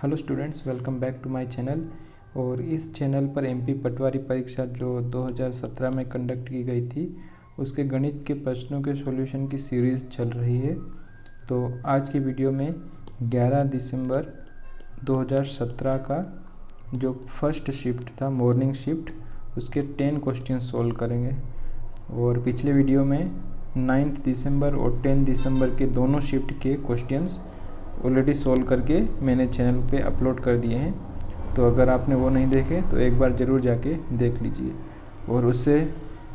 Hello students, welcome back to my channel. और इस channel पर एमपी पटवारी परीक्षा जो 2017 में कंडक्ट की गई थी उसके गणित के प्रश्नों के सॉल्यूशन की सीरीज़ चल रही है। तो आज की वीडियो में 11 दिसंबर 2017 का जो फर्स्ट शिफ्ट था, मॉर्निंग शिफ्ट, उसके 10 क्वेश्चन सॉल्व करेंगे। और पिछले वीडियो में 9 दिसंबर और 10 दिसंबर के दोनों शिफ्ट के क्वेश्चंस ऑलरेडी सॉल्व करके मैंने चैनल पे अपलोड कर दिए हैं। तो अगर आपने वो नहीं देखे तो एक बार ज़रूर जाके देख लीजिए। और उससे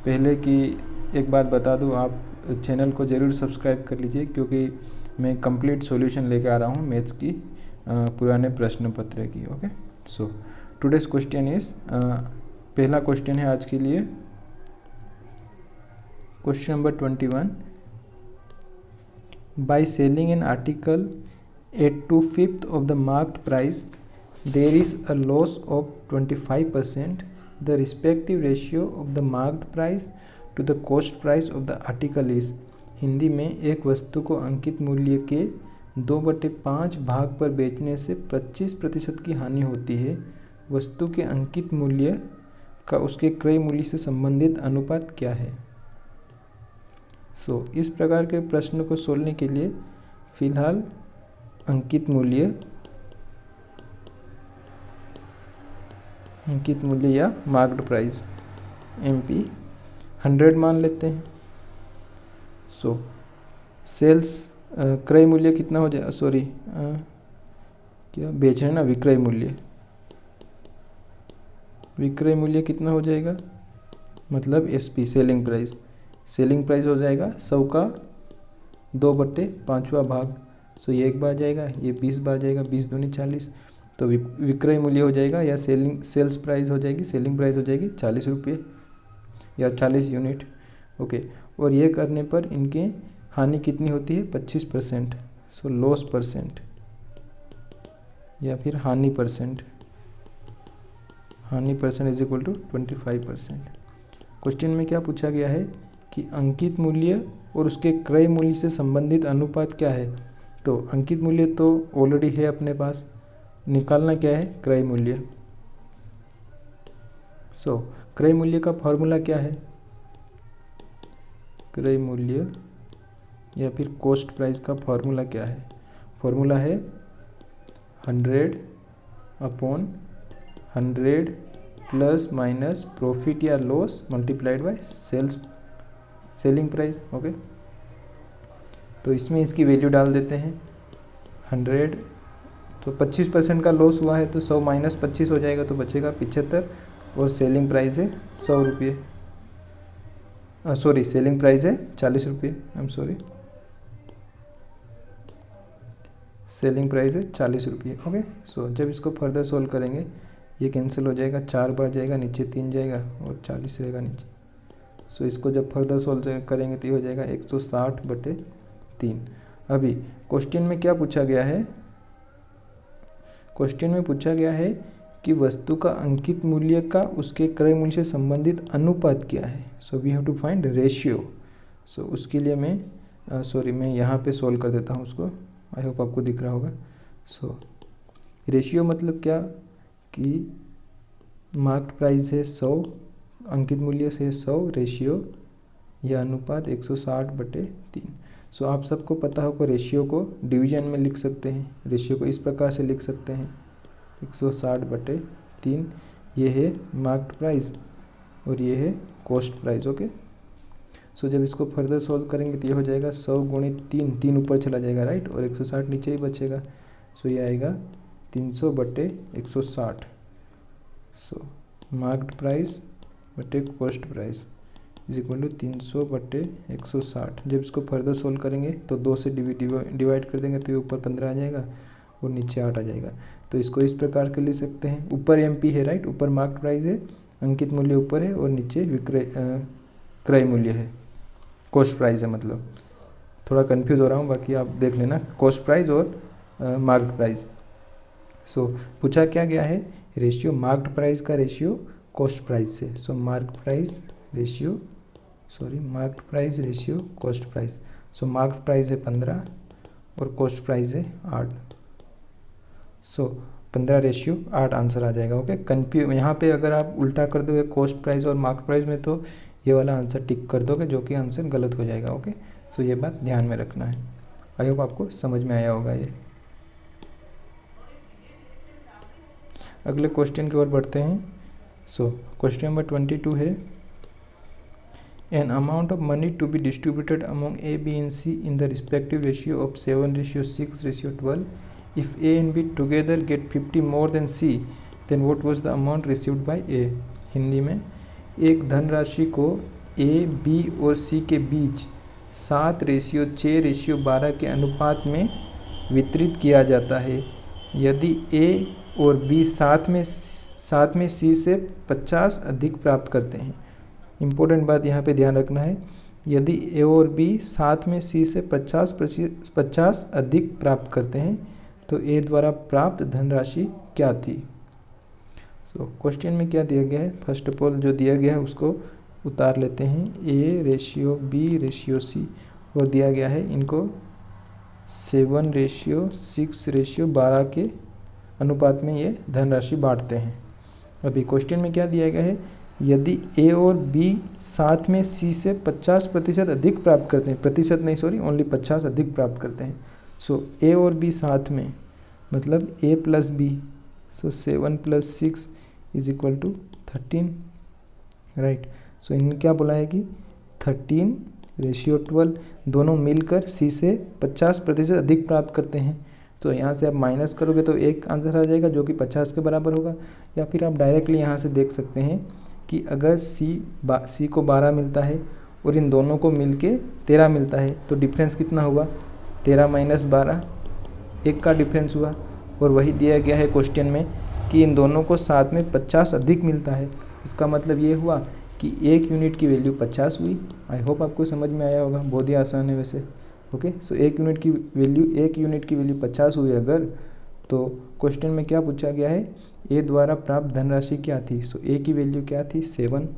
पहले कि एक बात बता दूँ, आप चैनल को ज़रूर सब्सक्राइब कर लीजिए, क्योंकि मैं कंप्लीट सॉल्यूशन लेके आ रहा हूँ मैथ्स की पुराने प्रश्न पत्र की। Okay, so today's question is, पहला क्वेश्चन है आज के लिए question number 21। By selling an article at 2/5 of the marked price, there is a loss of 25%. The respective ratio of the marked price to the cost price of the article is। Hindi में, एक वस्तु को अंकित मूल्य के 2/5 भाग पर बेचने से 25% की हानि होती है। वस्तु के अंकित मूल्य का उसके क्रय मूल्य से संबंधित अनुपात क्या है? इस प्रकार के प्रश्न को सोल्वने के लिए फिलहाल अंकित मूल्य या मार्क्ड प्राइस एमपी 100 मान लेते हैं। सेल्स क्रय मूल्य कितना हो जाए, क्या बेच रहे हैं ना, विक्रय मूल्य कितना हो जाएगा, मतलब एसपी सेलिंग प्राइस हो जाएगा 100 का 2/5वां भाग। ये एक बार जाएगा, ये 20 बार जाएगा, 20 दूनी 40। तो विक्रय मूल्य हो जाएगा या सेल्स प्राइस हो जाएगी, सेलिंग प्राइस हो जाएगी 40 रुपये या 40 यूनिट। ओके, और ये करने पर इनके हानि कितनी होती है, 25%। लॉस परसेंट या फिर हानि percent is equal to 25%। Question में क्या पूछा गया है कि अंकित मूल्य और उसके क्रय मूल्य से संबंधित अनुपात क्या है। तो अंकित मूल्य तो ऑलरेडी है अपने पास, निकालना क्या है, क्रय मूल्य। क्रय मूल्य का फॉर्मूला क्या है, क्रय मूल्य या फिर कॉस्ट प्राइस का फॉर्मूला क्या है? फॉर्मूला है 100/100 प्लस माइनस प्रॉफिट या loss multiplied by selling price. Okay, तो इसमें इसकी वैल्यू डाल देते हैं 100। तो 25% का लॉस हुआ है तो 100 माइनस 25 हो जाएगा, तो बचेगा 75। और सेलिंग प्राइस है 100 रुपये, सेलिंग प्राइस है 40 रुपये, सेलिंग प्राइस है 40 रुपये। ओके, जब इसको फर्दर सोल्व करेंगे ये कैंसिल हो जाएगा, 4 बार जाएगा, नीचे 3 जाएगा और 40 रहेगा नीचे। इसको जब फर्दर सोल्व करेंगे तो ये हो जाएगा 160/3। अभी क्वेश्चन में क्या पूछा गया है, क्वेश्चन में पूछा गया है कि वस्तु का अंकित मूल्य का उसके क्रय मूल्य से संबंधित अनुपात क्या है। We have to find ratio. उसके लिए मैं यहाँ पे सोल्व कर देता हूँ उसको, आई होप आपको दिख रहा होगा। रेशियो मतलब क्या कि मार्क्ड प्राइस है 100, अंकित मूल्य से 100, रेशियो या अनुपात 160/3। आप सबको पता होगा रेशियो को डिवीजन में लिख सकते हैं। रेशियो को इस प्रकार से लिख सकते हैं 160/3, ये है मार्क्ड प्राइस और ये है कॉस्ट प्राइस। ओके, जब इसको फर्दर सॉल्व करेंगे तो ये हो जाएगा 100 गुणित 3 ऊपर चला जाएगा, राइट, और 160 नीचे ही बचेगा। ये आएगा 300/160। मार्क्ड प्राइस बटे cost price is equal to 300/160। जब इसको फर्दर सोल्व करेंगे तो 2 से डिवाइड कर देंगे तो ये ऊपर 15 आ जाएगा और नीचे 8 आ जाएगा। तो इसको इस प्रकार के लिख सकते हैं, ऊपर एमपी है, राइट, ऊपर मार्क्ड प्राइस है, अंकित मूल्य ऊपर है और नीचे क्रय मूल्य है, कॉस्ट प्राइस है। मतलब थोड़ा कंफ्यूज हो रहा हूँ, बाकी आप देख लेना, कॉस्ट प्राइस और मार्क्ड प्राइस। पूछा क्या गया है, रेशियो मार्क्ड प्राइस का रेशियो कॉस्ट प्राइस से। Marked price ratio cost price. Marked price है 15 और कॉस्ट प्राइस है 8। 15:8 आंसर आ जाएगा। ओके, यहाँ पे अगर आप उल्टा कर दोगे कॉस्ट प्राइस और मार्केट प्राइस में तो ये वाला आंसर टिक कर दोगे, जो कि आंसर गलत हो जाएगा। ओके, सो ये बात ध्यान में रखना है। आई होप आपको समझ में आया होगा ये। अगले क्वेश्चन की ओर बढ़ते हैं। सो क्वेश्चन नंबर 22 है, an amount of money to be distributed among A, B and C in the respective ratio of 7:6:12. If A and B together get 50 more than C, then what was the amount received by A? Hindi में, एक धनराशि को A, B और C के बीच 7:6:12 के अनुपात में वितरित किया जाता है। यदि A और B साथ में C से 50 अधिक प्राप्त करते हैं। इम्पोर्टेंट बात यहाँ पे ध्यान रखना है, यदि A और B साथ में C से 50 अधिक प्राप्त करते हैं तो A द्वारा प्राप्त धनराशि क्या थी। सो क्वेश्चन में क्या दिया गया है, फर्स्ट ऑफ ऑल जो दिया गया है उसको उतार लेते हैं। A:B:C और दिया गया है इनको 7:6:12 के अनुपात में ये धनराशि बांटते हैं। अभी क्वेश्चन में क्या दिया गया है, यदि A और B साथ में C से 50% अधिक प्राप्त करते हैं, प्रतिशत नहीं सॉरी ओनली 50 अधिक प्राप्त करते हैं। सो A और B साथ में मतलब A + B, सो 7 + 6 = 13, राइट। सो इन्होंने क्या बोला है कि 13:12 दोनों मिलकर C से 50% अधिक प्राप्त करते हैं। तो यहाँ से आप माइनस करोगे तो एक आंसर आ जाएगा जो कि 50 के बराबर होगा, या फिर आप डायरेक्टली यहाँ से देख सकते हैं कि अगर C को 12 मिलता है और इन दोनों को मिलके 13 मिलता है तो डिफरेंस कितना हुआ, 13 - 12, एक का डिफरेंस हुआ। और वही दिया गया है क्वेश्चन में कि इन दोनों को साथ में 50 अधिक मिलता है। इसका मतलब ये हुआ कि 1 यूनिट की वैल्यू 50 हुई। आई होप आपको समझ में आया होगा, बहुत ही आसान है वैसे। ओके, सो 1 यूनिट की वैल्यू 50 हुई अगर, तो क्वेश्चन में क्या पूछा गया है, ए द्वारा प्राप्त धनराशि क्या थी। सो ए की वैल्यू क्या थी, 7,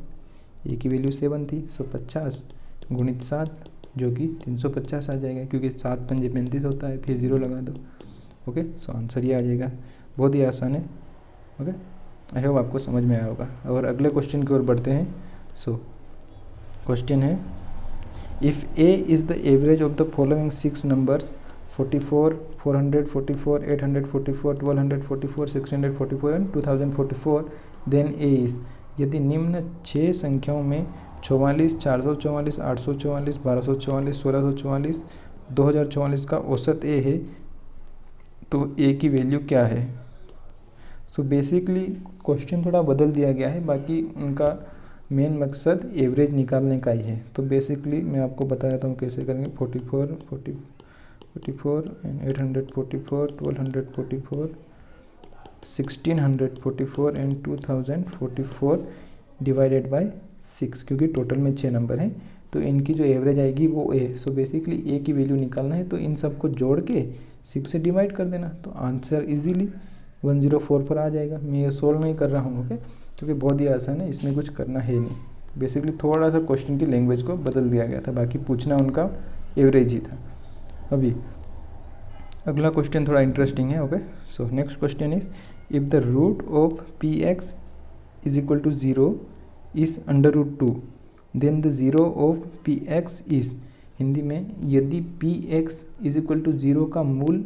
ए की वैल्यू 7 थी। सो 50 × 7 जो कि 350 आ जाएगा, क्योंकि 7 × 5 = 35 होता है, फिर 0 लगा दो। ओके, सो आंसर ये आ जाएगा, बहुत ही आसान है। ओके, आई होप आपको समझ में आया होगा। और अगले क्वेश्चन की ओर बढ़ते हैं। सो क्वेश्चन है, if A is the average of the following 6 numbers 44, 444, 844, 1244, 1644 and 2044, then A is, यदि निम्न 6 संख्याओं में 44, 444, 844, 1244, 1644, 2044 का औसत A है तो A की वैल्यू क्या है। सो बेसिकली क्वेश्चन थोड़ा बदल दिया गया है, बाकी उनका मेन मकसद एवरेज निकालने का ही है। तो बेसिकली मैं आपको बता देता हूँ कैसे करेंगे। 44 एंड 844, 1244, 1644 एंड 2044 डिवाइडेड बाय 6, क्योंकि टोटल में 6 नंबर हैं तो इनकी जो एवरेज आएगी वो A। सो बेसिकली A की वैल्यू निकालना है तो इन सबको जोड़ के 6 से डिवाइड कर देना, तो आंसर इजीली 1044 आ जाएगा। मैं ये सोल्व नहीं कर रहा हूँ, ओके, क्योंकि बहुत ही आसान है, इसमें कुछ करना है नहीं। बेसिकली थोड़ा सा क्वेश्चन की लैंग्वेज को बदल दिया गया था, बाकी पूछना उनका एवरेज ही था। अभी अगला क्वेश्चन थोड़ा इंटरेस्टिंग है। Okay, so next question is, if the root of px = 0 is √2, then the zero of px is, Hindi में, यदि px = 0 का मूल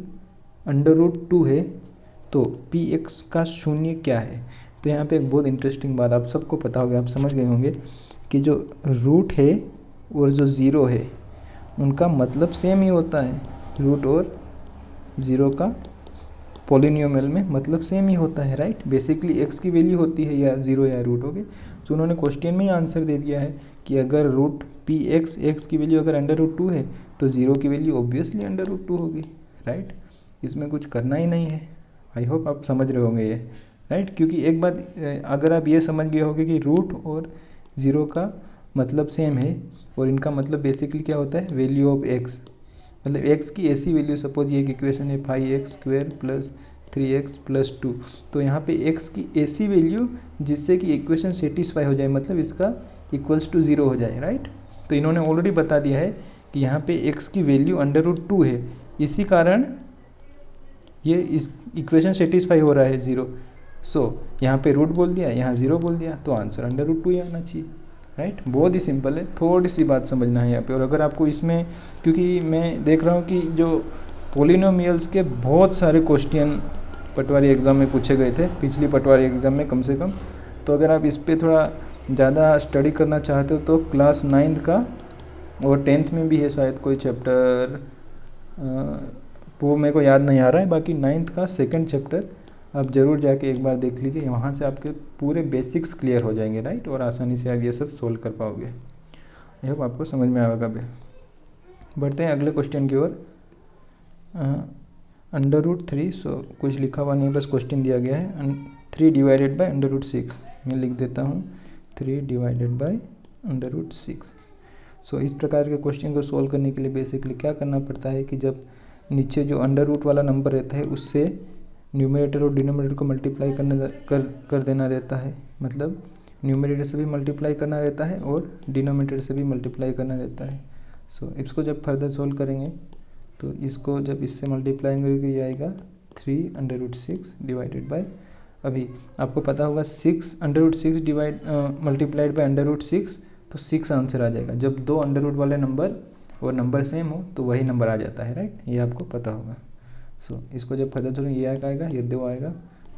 √2 है तो px का शून्य क्या है। तो यहाँ पे एक बहुत इंटरेस्टिंग बात आप सबको पता होगा, आप समझ गए होंगे कि जो रूट है और जो ज़ीरो है उनका मतलब सेम ही होता है। रूट और ज़ीरो का पॉलिनोमियल में मतलब सेम ही होता है, राइट। बेसिकली एक्स की वैल्यू होती है या ज़ीरो या रूट, ओके। तो उन्होंने क्वेश्चन में ही आंसर दे दिया है कि अगर रूट px, एक्स की वैल्यू अगर √2 है तो ज़ीरो की वैल्यू ऑब्वियसली √2 होगी, राइट। इसमें कुछ करना ही नहीं है। आई होप आप समझ रहे होंगे ये, राइट। क्योंकि एक बात अगर आप ये समझ गए होंगे कि रूट और ज़ीरो का मतलब सेम है और इनका मतलब बेसिकली क्या होता है, वैल्यू ऑफ एक्स, मतलब एक्स की ऐसी वैल्यू, सपोज ये एक इक्वेशन है 5x² + 3x + 2, तो यहाँ पे x की ऐसी वैल्यू जिससे कि इक्वेशन सेटिस्फाई हो जाए, मतलब इसका = 0 हो जाए, राइट। तो इन्होंने ऑलरेडी बता दिया है कि यहाँ पे x की वैल्यू √2 है, इसी कारण ये इस इक्वेशन सेटिस्फाई हो रहा है 0। सो यहाँ पे रूट बोल दिया, यहाँ 0 बोल दिया, तो आंसर अंडर रूट 2 ही आना चाहिए, राइट। बहुत ही सिंपल है, थोड़ी सी बात समझना है यहाँ पे। और अगर आपको इसमें, क्योंकि मैं देख रहा हूँ कि जो पोलिनोमियल्स के बहुत सारे क्वेश्चन पटवारी एग्ज़ाम में पूछे गए थे, पिछली पटवारी एग्ज़ाम में कम से कम, तो अगर आप इस पर थोड़ा ज़्यादा स्टडी करना चाहते हो तो क्लास 9th का और 10th में भी है शायद कोई चैप्टर, वो मेरे को याद नहीं आ रहा है, बाकी 9th का 2nd चैप्टर आप ज़रूर जाके एक बार देख लीजिए, वहाँ से आपके पूरे बेसिक्स क्लियर हो जाएंगे, राइट। और आसानी से आप ये सब सोल्व कर पाओगे। ये आपको समझ में आएगा भी। बढ़ते हैं अगले क्वेश्चन की ओर। अंडर रूट 3, सो कुछ लिखा हुआ नहीं, बस क्वेश्चन दिया गया है। 3 डिवाइडेड बाई अंडर रूट 6, मैं लिख देता हूँ 3 डिवाइडेड बाई अंडर रूट 6। सो इस प्रकार के क्वेश्चन को सोल्व करने के लिए बेसिकली क्या करना पड़ता है कि जब नीचे जो अंडर रूट वाला नंबर रहता है उससे न्यूमरेटर और डिनोमिनेटर को मल्टीप्लाई कर देना रहता है। मतलब न्यूमरेटर से भी मल्टीप्लाई करना रहता है और डिनोमिनेटर से भी मल्टीप्लाई करना रहता है। सो इसको जब फर्दर सोल्व करेंगे तो इसको जब इससे मल्टीप्लाई करेंगे ये आएगा 3 अंडर रूट 6 डिवाइडेड बाय, अभी आपको पता होगा 6 under root 6 divide multiplied by under root 6, तो 6 आंसर आ जाएगा। जब दो अंडर रूट वाले नंबर और नंबर सेम हो तो वही नंबर आ जाता है, राइट। ये आपको पता होगा। सो इसको जब फर्दर चलेंगे ये आएगा, ये 2 आएगा।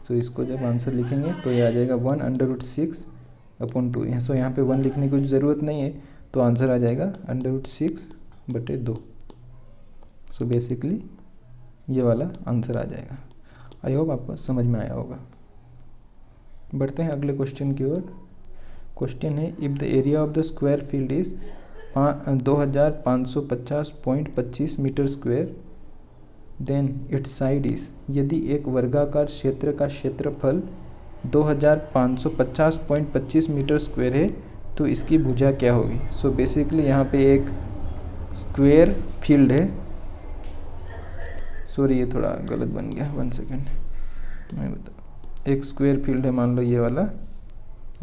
सो इसको जब आंसर लिखेंगे तो ये आ जाएगा 1 अंडर रूट 6/2। सो यहाँ पे 1 लिखने की कुछ ज़रूरत नहीं है, तो आंसर आ जाएगा अंडर रूट 6/2। सो बेसिकली ये वाला आंसर आ जाएगा। आई होप आपको समझ में आया होगा। बढ़ते हैं अगले क्वेश्चन की ओर। क्वेश्चन है, if the area of the square field is 2550.25 metre square then its side is, यदि एक वर्गाकार क्षेत्र का क्षेत्रफल 2550.25 मीटर स्क्वायर है तो इसकी भुजा क्या होगी। सो बेसिकली यहाँ पे एक स्क्वायर फील्ड है, सॉरी ये थोड़ा गलत बन गया, 1 सेकेंड मैं बता। एक स्क्वायर फील्ड है, मान लो ये वाला,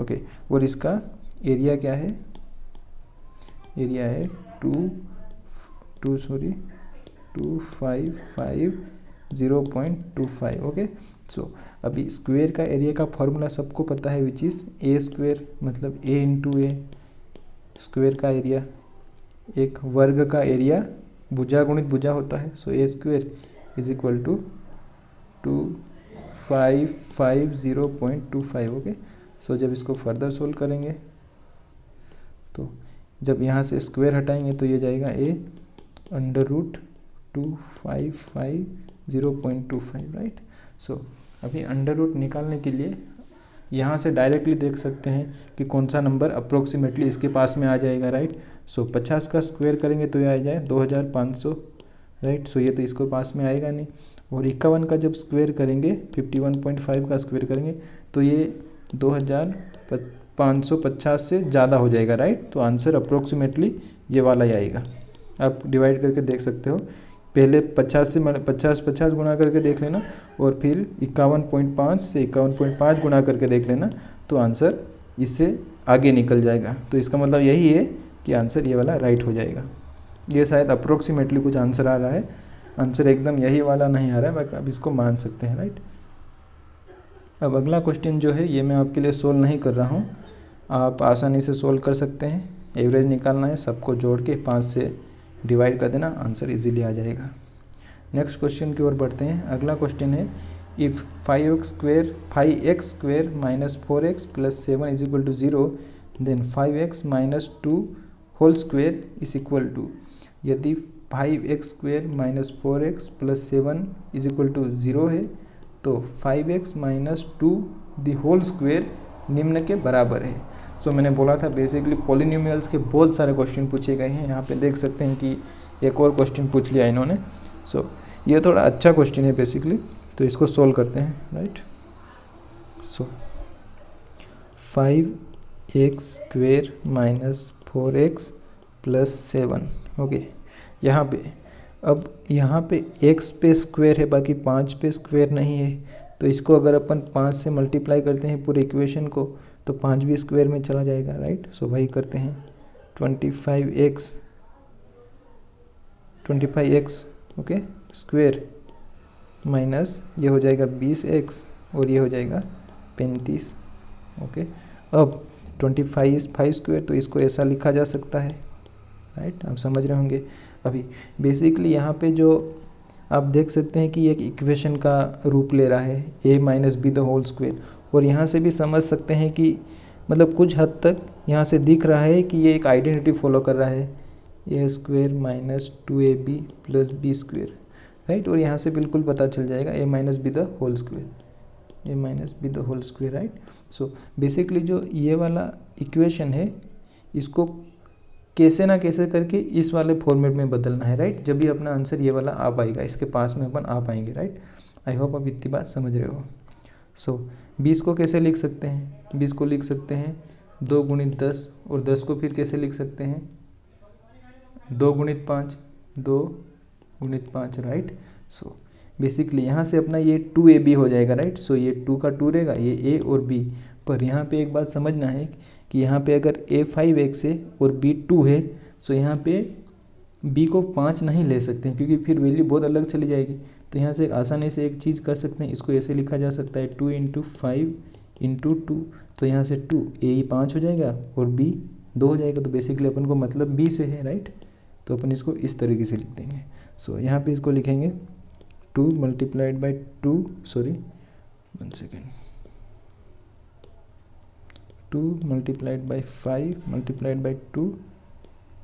ओके। और इसका एरिया क्या है, एरिया है 2550.25, ओके। सो अभी स्क्वायर का एरिया का फॉर्मूला सबको पता है, विच इज़ ए स्क्वायर, मतलब ए इंटू ए स्क्वायर का एरिया, एक वर्ग का एरिया भुजा गुणित भुजा होता है। So a square is equal to 2550.25, okay. So जब इसको फर्दर सोल्व करेंगे तो जब यहाँ से स्क्वायर हटाएंगे तो ये जाएगा ए अंडर रूट 2550.25, राइट। सो अभी अंडर रूट निकालने के लिए यहाँ से डायरेक्टली देख सकते हैं कि कौन सा नंबर अप्रोक्सीमेटली इसके पास में आ जाएगा, राइट। सो 50 का स्क्वायर करेंगे तो ये आ जाए 2500, राइट। सो ये तो इसको पास में आएगा नहीं। और 51 का जब स्क्वायर करेंगे, 51.5 का स्क्वायर करेंगे तो ये 2550 से ज़्यादा हो जाएगा, राइट। तो आंसर अप्रोक्सीमेटली ये वाला ही आएगा। आप डिवाइड करके देख सकते हो, पहले 50 से 50 गुना करके देख लेना और फिर 51.5 से 51.5 गुना करके देख लेना, तो आंसर इससे आगे निकल जाएगा। तो इसका मतलब यही है कि आंसर ये वाला राइट हो जाएगा। ये शायद अप्रोक्सीमेटली कुछ आंसर आ रहा है, आंसर एकदम यही वाला नहीं आ रहा है, बाकी आप इसको मान सकते हैं, राइट। अब अगला क्वेश्चन जो है ये मैं आपके लिए सोल्व नहीं कर रहा हूँ, आप आसानी से सोल्व कर सकते हैं। एवरेज निकालना है, सबको जोड़ के 5 से डिवाइड कर देना, आंसर इजीली आ जाएगा। नेक्स्ट क्वेश्चन की ओर बढ़ते हैं। अगला क्वेश्चन है, if 5x square minus 4x plus 7 is equal to 0 then 5x minus 2 whole square is equal to, if 5x square minus 4x plus 7 is equal to 0 है तो 5x minus 2 the whole square निम्न के बराबर है। सो मैंने बोला था basically polynomials के बहुत सारे क्वेश्चन पूछे गए हैं। यहाँ पे देख सकते हैं कि एक और क्वेश्चन पूछ लिया इन्होंने। सो ये थोड़ा अच्छा क्वेश्चन है बेसिकली, तो इसको सोल्व करते हैं, राइट। सो 5x square minus 4x plus 7, okay. यहाँ पे अब यहाँ पे x पे स्क्वेयर है, बाकी 5 पे स्क्वेयर नहीं है, तो इसको अगर अपन 5 से मल्टीप्लाई करते हैं पूरे इक्वेशन को तो 5 भी स्क्वेयर में चला जाएगा, राइट। सो वही करते हैं, 25x ओके स्क्वेयर माइनस ये हो जाएगा 20x और ये हो जाएगा 35। ओके, अब 25 इज़ 5 स्क्वायर, तो इसको ऐसा लिखा जा सकता है, राइट। आप समझ रहे होंगे। अभी बेसिकली यहाँ पे जो आप देख सकते हैं कि एक इक्वेशन का रूप ले रहा है a minus b the whole square, और यहाँ से भी समझ सकते हैं कि मतलब कुछ हद तक यहाँ से दिख रहा है कि ये एक आइडेंटिटी फॉलो कर रहा है, a square minus 2ab plus b square, right. और यहाँ से बिल्कुल पता चल जाएगा a minus b the whole square, a minus b the whole square, right. So basically जो ये वाला इक्वेशन है इसको कैसे ना कैसे करके इस वाले फॉर्मेट में बदलना है, राइट। जब भी अपना आंसर ये वाला आ पाएगा, इसके पास में अपन आ पाएंगे, राइट। आई होप आप इतनी बात समझ रहे हो। सो 20 को कैसे लिख सकते हैं, 20 को लिख सकते हैं 2 गुणित 10, और 10 को फिर कैसे लिख सकते हैं 2 गुणित 5, 2 गुणित 5, राइट। सो बेसिकली यहाँ से अपना ये 2ab हो जाएगा, राइट। सो ये 2 का 2 रहेगा, ये a और b। पर यहाँ पे एक बात समझना है कि यहाँ पे अगर a 5x है और b 2 है, सो यहाँ पे b को 5 नहीं ले सकते हैं क्योंकि फिर वैल्यू बहुत अलग चली जाएगी। तो यहाँ से आसानी से एक चीज़ कर सकते हैं, इसको ऐसे लिखा जा सकता है 2 × 5 × 2। तो यहाँ से 2 a 5 हो जाएगा और b 2 हो जाएगा, तो बेसिकली अपन को मतलब b से है, राइट। तो अपन इसको इस तरीके से लिख देंगे। सो यहाँ पे इसको लिखेंगे 2 multiplied by 2, sorry 1 second, 2 multiplied by 5 multiplied by 2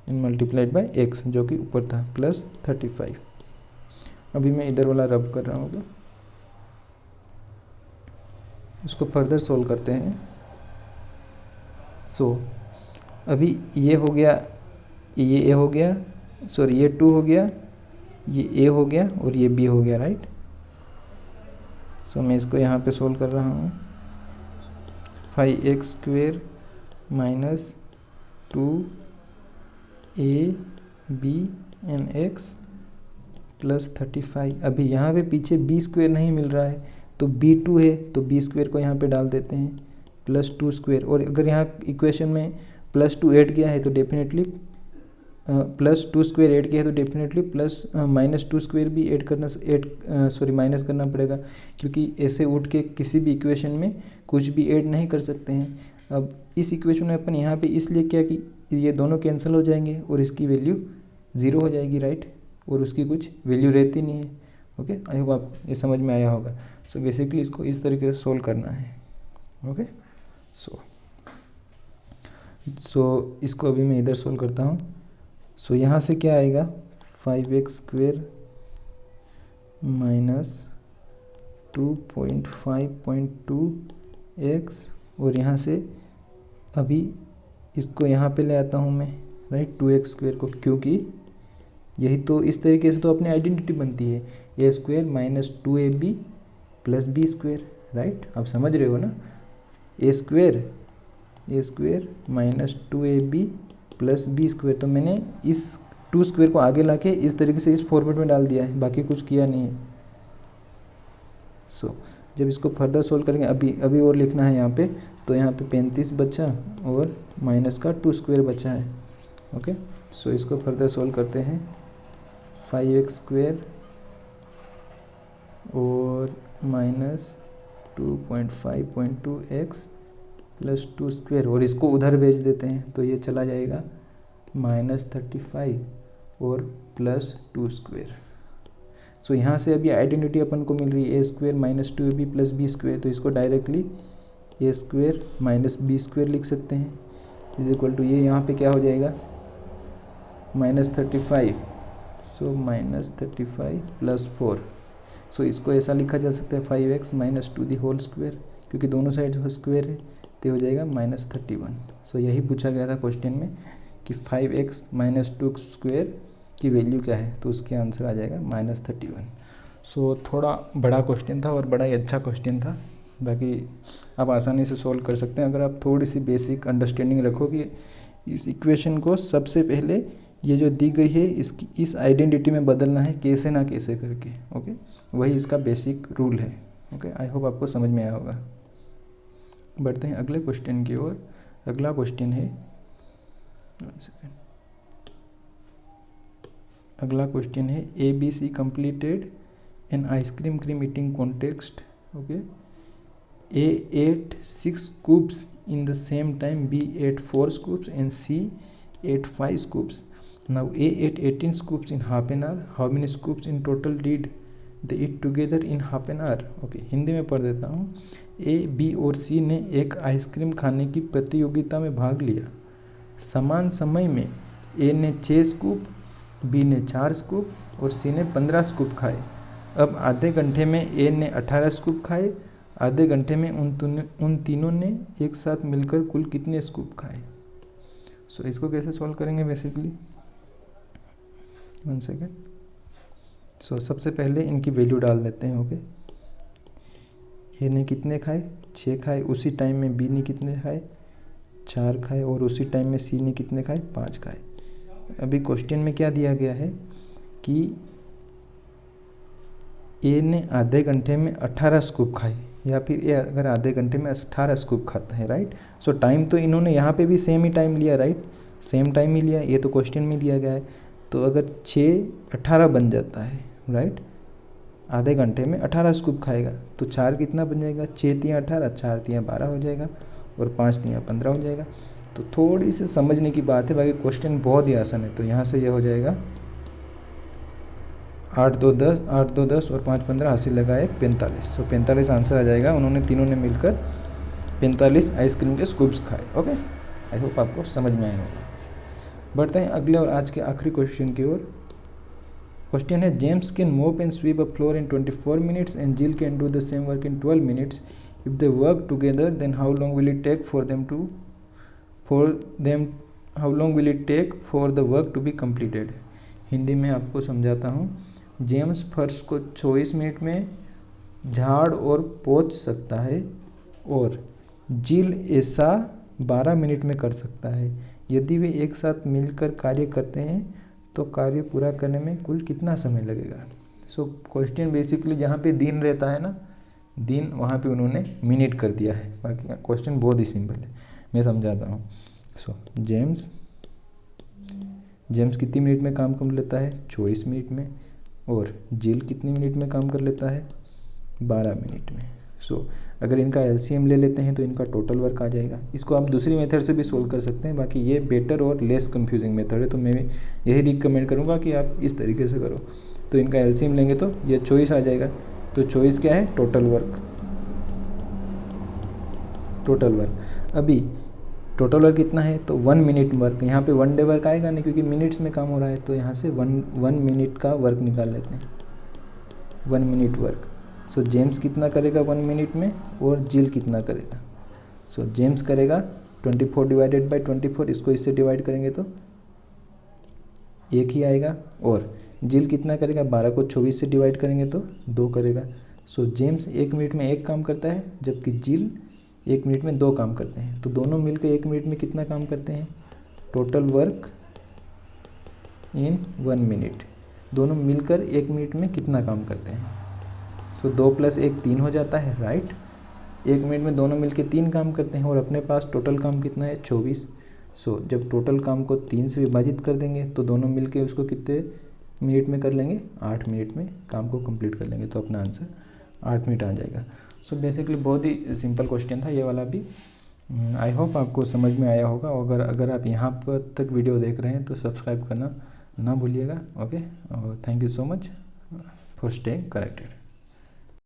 and multiplied by x जो कि ऊपर था प्लस 35। अभी मैं इधर वाला रब कर रहा हूँ, तो इसको फर्दर सोल्व करते हैं। सो अभी ये हो गया, ये a हो गया, सॉरी ये 2 हो गया, ये a हो गया और ये b हो गया, राइट। सो मैं इसको यहाँ पे सोल्व कर रहा हूँ। 5x square minus 2ab and x plus 35। अभी यहाँ पे पीछे b स्क्वेयर नहीं मिल रहा है, तो b 2 है, तो b स्क्वेयर को यहाँ पे डाल देते हैं प्लस 2 स्क्वेयर। और अगर यहाँ इक्वेशन में प्लस 2 ऐड किया है तो डेफिनेटली प्लस 2 स्क्वेयर ऐड किया है तो डेफिनेटली प्लस माइनस 2 स्क्वेयर भी ऐड करना माइनस करना पड़ेगा, क्योंकि ऐसे उठ के किसी भी इक्वेशन में कुछ भी ऐड नहीं कर सकते हैं। अब इस इक्वेशन में अपन यहाँ पे इसलिए क्या कि ये दोनों कैंसिल हो जाएंगे और इसकी वैल्यू 0 हो जाएगी, राइट। और उसकी कुछ वैल्यू रहती नहीं है। ओके, आई होप आप ये समझ में आया होगा। सो बेसिकली इसको इस तरीके से सोल्व करना है। ओके, सो इसको अभी मैं इधर सोल्व करता हूँ। सो यहाँ से क्या आएगा 5x स्क्वेयर माइनस 2.5.2x, और यहाँ से अभी इसको यहाँ पे ले आता हूँ मैं, राइट, 2x स्क्वेयर को, क्योंकि यही तो इस तरीके से तो अपनी आइडेंटिटी बनती है, a square minus 2ab plus b square, right. आप समझ रहे हो ना, a square minus 2ab plus b square. तो मैंने इस 2 स्क्वेयर को आगे लाके इस तरीके से इस फॉर्मेट में डाल दिया है, बाकी कुछ किया नहीं है। सो जब इसको फर्दर सोल्व करेंगे, अभी और लिखना है यहाँ पे, तो यहाँ पे 35 बचा और माइनस का 2 स्क्वेयर बचा है। ओके, सो इसको फर्दर सोल्व करते हैं। 5x स्क्वेयर और माइनस 2.5.2x प्लस 2 स्क्वेयर, और इसको उधर भेज देते हैं तो ये चला जाएगा -35 और प्लस 2 स्क्वेयर। सो यहाँ से अभी आइडेंटिटी अपन को मिल रही है a square minus 2ab plus b square, तो इसको directly a square minus b square लिख सकते हैं, इज इक्वल टू ये यहाँ पे क्या हो जाएगा -35, सो -35 प्लस 4। सो इसको ऐसा लिखा जा सकता है 5x minus 2 the whole square, क्योंकि दोनों साइड स्क्वेयर है, तो हो जाएगा -31। सो यही पूछा गया था क्वेश्चन में कि 5x माइनस 2 स्क्वेयर की वैल्यू क्या है, तो उसके आंसर आ जाएगा -31। सो थोड़ा बड़ा क्वेश्चन था और बड़ा ही अच्छा क्वेश्चन था, बाकी आप आसानी से सॉल्व कर सकते हैं अगर आप थोड़ी सी बेसिक अंडरस्टैंडिंग रखो कि इस इक्वेशन को सबसे पहले ये जो दी गई है इसकी इस आइडेंटिटी में बदलना है कैसे ना कैसे करके। ओके, वही इसका बेसिक रूल है। ओके, आई होप आपको समझ में आया होगा। बढ़ते हैं अगले क्वेश्चन की ओर। अगला क्वेश्चन है, अगला क्वेश्चन है ABC completed an ice cream eating context. Okay, A ate 6 scoops in the same time, B ate 4 scoops, and C ate 5 scoops. Now A ate 18 scoops in half an hour. How many scoops in total did they eat together in half an hour? Okay, Hindi में पढ़ देता हूँ. A, B और C ने एक ice cream खाने की प्रतियोगिता में भाग लिया. समान समय में A ने 6 स्कूप, B ने 4 स्कूप और C ने 15 स्कूप खाए. अब आधे घंटे में A ने 18 स्कूप खाए. आधे घंटे में उन तीनों ने एक साथ मिलकर कुल कितने स्कूप खाए? सो इसको कैसे सॉल्व करेंगे बेसिकली, 1 सेकेंड. सो सबसे पहले इनकी वैल्यू डाल देते हैं. ओके, ए ने कितने खाए? 6 खाए. उसी टाइम में बी ने कितने खाए? 4 खाए. और उसी टाइम में सी ने कितने खाए? 5 खाए. अभी क्वेश्चन में क्या दिया गया है कि ए ने आधे घंटे में 18 स्कूप खाए, या फिर ए अगर आधे घंटे में 18 स्कूप खाता है, राइट. सो टाइम तो इन्होंने यहाँ पे भी सेम ही टाइम लिया, राइट. सेम टाइम ही लिया, ये तो क्वेश्चन में दिया गया है. तो अगर 6 18 बन जाता है, राइट, आधे घंटे में 18 स्कूप खाएगा, तो 4 कितना बन जाएगा? 6 तियाँ 18, 4 तियाँ 12 हो जाएगा, और 5 तियाँ 15 हो जाएगा. तो थोड़ी सी समझने की बात है, बाकी क्वेश्चन बहुत ही आसान है. तो यहाँ से ये हो जाएगा 8 2 10, 8 2 10 और 5 15, हासिल लगाए 45. सो 45 आंसर आ जाएगा. उन्होंने तीनों ने मिलकर 45 आइसक्रीम के स्कूप्स खाए. ओके, आई होप आपको समझ में आया होगा. बढ़ते हैं अगले और आज के आखिरी क्वेश्चन की ओर. क्वेश्चन है, James can mop and sweep a floor in 24 minutes and Jill can do the same work in 12 minutes. If they work together then how long will it take for the work to be completed. Hindi में आपको समझाता हूँ. James फर्श को 24 minute में झाड़ और पोंछ सकता है, और जिल ऐसा 12 मिनट में कर सकता है. यदि वे एक साथ मिलकर कार्य करते हैं तो कार्य पूरा करने में कुल कितना समय लगेगा. सो क्वेश्चन बेसिकली जहाँ पे दिन रहता है ना, दिन, वहाँ पे उन्होंने मिनट कर दिया है. बाकी क्वेश्चन बहुत ही सिंपल है, मैं समझाता हूँ. सो जेम्स कितनी मिनट में काम कर लेता है? 24 मिनट में. और जिल कितनी मिनट में काम कर लेता है? 12 मिनट में. सो अगर इनका एलसीएम ले लेते हैं तो इनका टोटल वर्क आ जाएगा. इसको आप दूसरी मेथड से भी सोल्व कर सकते हैं, बाकी ये बेटर और लेस कंफ्यूजिंग मेथड है, तो मैं यही रिकमेंड करूँगा कि आप इस तरीके से करो. तो इनका एलसीएम लेंगे तो ये 24 आ जाएगा. तो 24 क्या है? Total work. अभी टोटल वर्क कितना है? तो 1 मिनट वर्क. यहाँ पे 1 डे वर्क आएगा नहीं, क्योंकि मिनट्स में काम हो रहा है. तो यहाँ से 1 मिनट का वर्क निकाल लेते हैं. 1 मिनट वर्क. सो जेम्स कितना करेगा 1 मिनट में, और जिल कितना करेगा? सो जेम्स करेगा 24 डिवाइडेड बाई 24. इसको इससे डिवाइड करेंगे तो 1 ही आएगा. और जिल कितना करेगा? 12 को 24 से डिवाइड करेंगे तो 2 करेगा. सो जेम्स 1 मिनट में 1 काम करता है, जबकि जिल 1 मिनट में 2 काम करते हैं. तो दोनों मिलकर 1 मिनट में कितना काम करते हैं? Total work in 1 minute. दोनों मिलकर 1 मिनट में कितना काम करते हैं? सो 2 + 1 3 हो जाता है, राइट. 1 मिनट में दोनों मिलकर 3 काम करते हैं, और अपने पास टोटल काम कितना है? 24. सो जब टोटल काम को 3 से विभाजित कर देंगे तो दोनों मिलकर उसको कितने मिनट में कर लेंगे? 8 मिनट में काम को कंप्लीट कर लेंगे. तो अपना आंसर 8 मिनट आ जाएगा. सो बेसिकली बहुत ही सिंपल क्वेश्चन था ये वाला भी. आई होप आपको समझ में आया होगा. अगर आप यहाँ पर तक वीडियो देख रहे हैं तो सब्सक्राइब करना ना भूलिएगा. ओके, और thank you so much for staying connected.